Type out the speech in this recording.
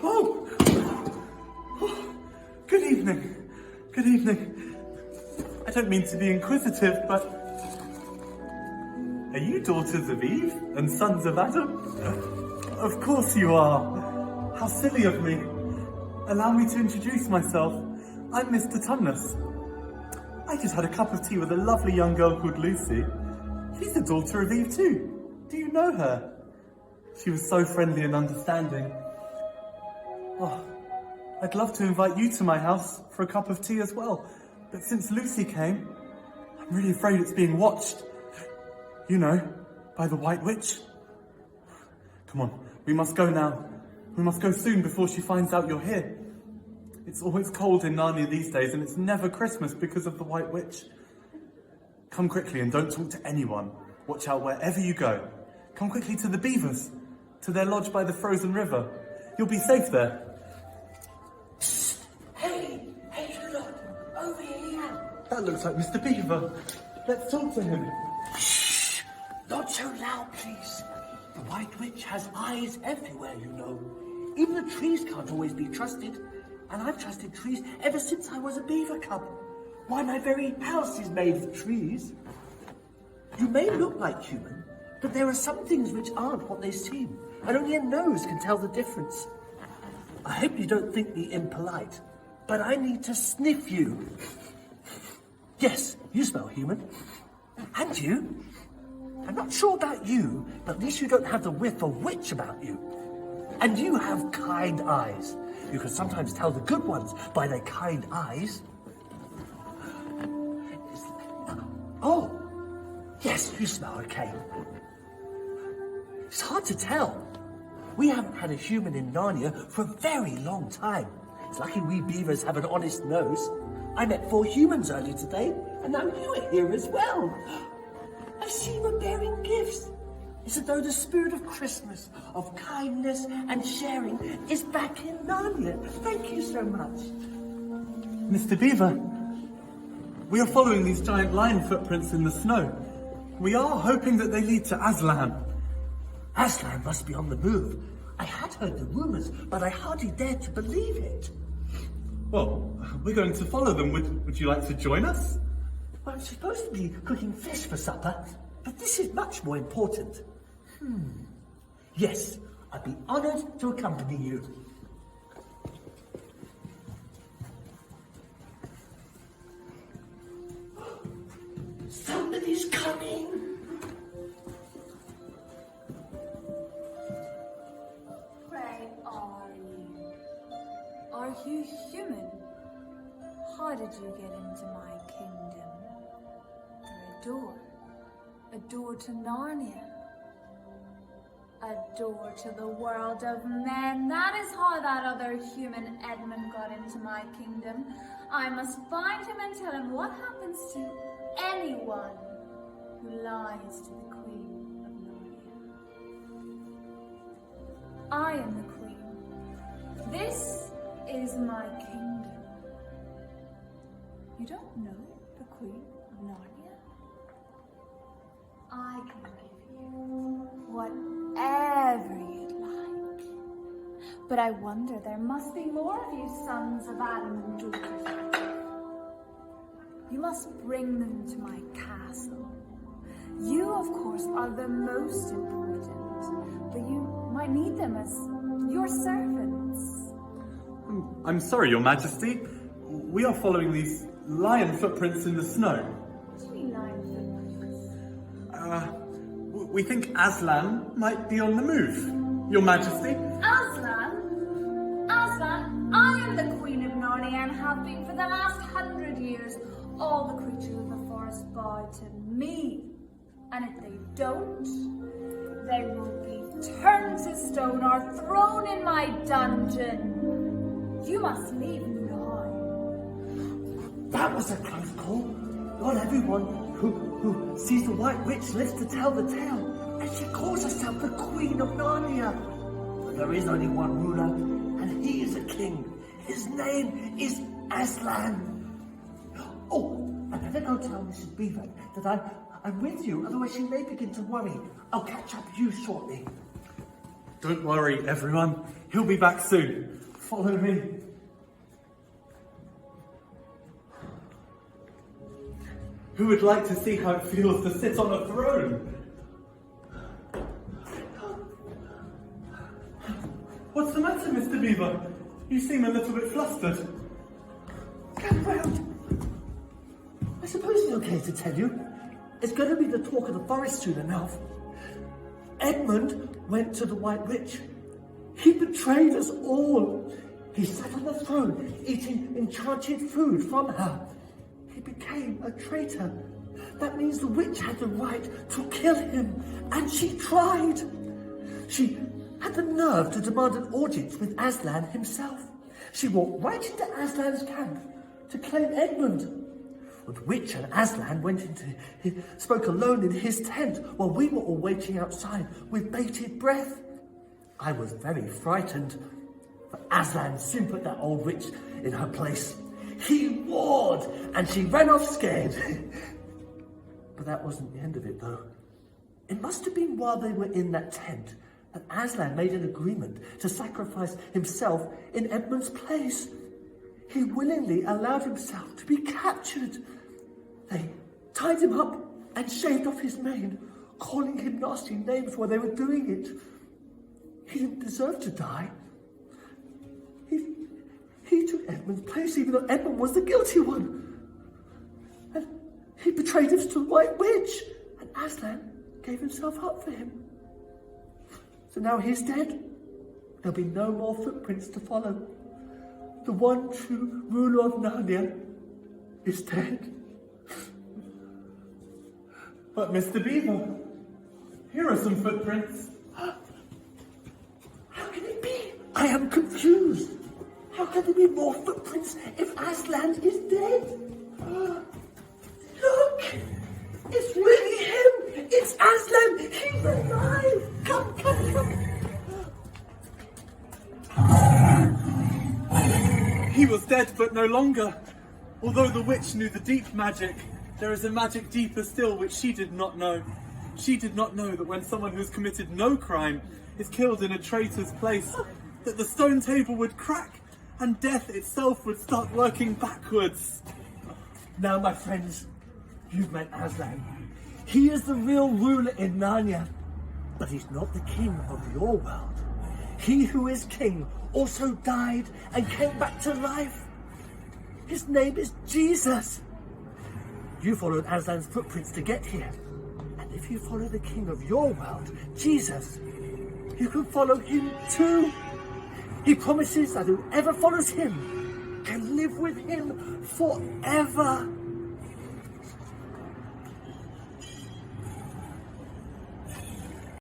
Oh! Oh! Good evening. Good evening. I don't mean to be inquisitive, but... Are you daughters of Eve and sons of Adam? Of course you are. How silly of me. Allow me to introduce myself. I'm Mr. Tumnus. I just had a cup of tea with a lovely young girl called Lucy. She's the daughter of Eve too. Do you know her? She was so friendly and understanding. Oh, I'd love to invite you to my house for a cup of tea as well. But since Lucy came, I'm really afraid it's being watched. You know, by the White Witch. Come on, we must go now. We must go soon before she finds out you're here. It's always cold in Narnia these days, and it's never Christmas because of the White Witch. Come quickly and don't talk to anyone. Watch out wherever you go. Come quickly to the beavers, to their lodge by the frozen river. You'll be safe there. Hey, look, over here. That looks like Mr. Beaver. Let's talk to him. Shh, not so loud, please. The White Witch has eyes everywhere, you know. Even the trees can't always be trusted. And I've trusted trees ever since I was a beaver cub. Why, my very house is made of trees. You may look like human, but there are some things which aren't what they seem, and only a nose can tell the difference. I hope you don't think me impolite, but I need to sniff you. Yes, you smell human. And you. I'm not sure about you, but at least you don't have the whiff of witch about you. And you have kind eyes. You can sometimes tell the good ones by their kind eyes. Oh, yes, you smell okay. It's hard to tell. We haven't had a human in Narnia for a very long time. It's lucky we beavers have an honest nose. I met 4 humans earlier today, and now you are here as well. I see you are bearing gifts. It's as though the spirit of Christmas, of kindness and sharing is back in Narnia. Thank you so much. Mr. Beaver, we are following these giant lion footprints in the snow. We are hoping that they lead to Aslan. Aslan must be on the move. I had heard the rumors, but I hardly dared to believe it. Well, we're going to follow them. Would you like to join us? Well, I'm supposed to be cooking fish for supper, but this is much more important. Yes, I'd be honored to accompany you. Somebody's coming. Pray are you? Are you human? How did you get into my kingdom? Through a door. A door to Narnia. A door to the world of men. That is how that other human Edmund got into my kingdom. I must find him and tell him what happens to anyone who lies to the Queen of Narnia. I am the Queen. This is my kingdom. You don't know the Queen of Narnia? I can give you whatever you'd like. But I wonder, there must be more of you sons of Adam and daughters of Eve. You must bring them to my castle. You, of course, are the most important, but you might need them as your servants. I'm sorry, Your Majesty. We are following these lion footprints in the snow. What do you mean, lion footprints? We think Aslan might be on the move, Your Majesty. Aslan? Aslan, I am the Queen of Narnia and have been for the last 100 years. All the creatures of the forest bow to me. And if they don't, they will be turned to stone or thrown in my dungeon. You must leave now. That was a close call. Not everyone who sees the White Witch lives to tell the tale, and she calls herself the Queen of Narnia. But there is only one ruler, and he is a king. His name is Aslan. Oh, I better go tell Mrs. Beaver that I'm with you, otherwise she may begin to worry. I'll catch up with you shortly. Don't worry, everyone. He'll be back soon. Follow me. Who would like to see how it feels to sit on a throne? What's the matter, Mr. Beaver? You seem a little bit flustered. Come round. I suppose it's okay to tell you. It's going to be the talk of the forest soon enough. Edmund went to the White Witch. He betrayed us all. He sat on the throne, eating enchanted food from her. He became a traitor. That means the witch had the right to kill him, and she tried. She had the nerve to demand an audience with Aslan himself. She walked right into Aslan's camp to claim Edmund. The witch and Aslan spoke alone in his tent while we were all waiting outside with bated breath. I was very frightened, but Aslan soon put that old witch in her place. He roared and she ran off scared. But that wasn't the end of it though. It must have been while they were in that tent that Aslan made an agreement to sacrifice himself in Edmund's place. He willingly allowed himself to be captured. They tied him up and shaved off his mane, calling him nasty names while they were doing it. He didn't deserve to die. He took Edmund's place even though Edmund was the guilty one. And he betrayed us to the White Witch, and Aslan gave himself up for him. So now he's dead. There'll be no more footprints to follow. The one true ruler of Narnia is dead. But Mr. Beaver, here are some footprints. How can it be? I am confused. How can there be more footprints if Aslan is dead? Look! It's really him! It's Aslan! He's alive! Come, come, come! He was dead, but no longer. Although the witch knew the deep magic, there is a magic deeper still which she did not know. She did not know that when someone who's committed no crime is killed in a traitor's place, that the stone table would crack and death itself would start working backwards. Now, my friends, you've met Aslan. He is the real ruler in Narnia, but he's not the king of your world. He who is king also died and came back to life. His name is Jesus. You followed Aslan's footprints to get here. And if you follow the king of your world, Jesus, you can follow him too. He promises that whoever follows him can live with him forever.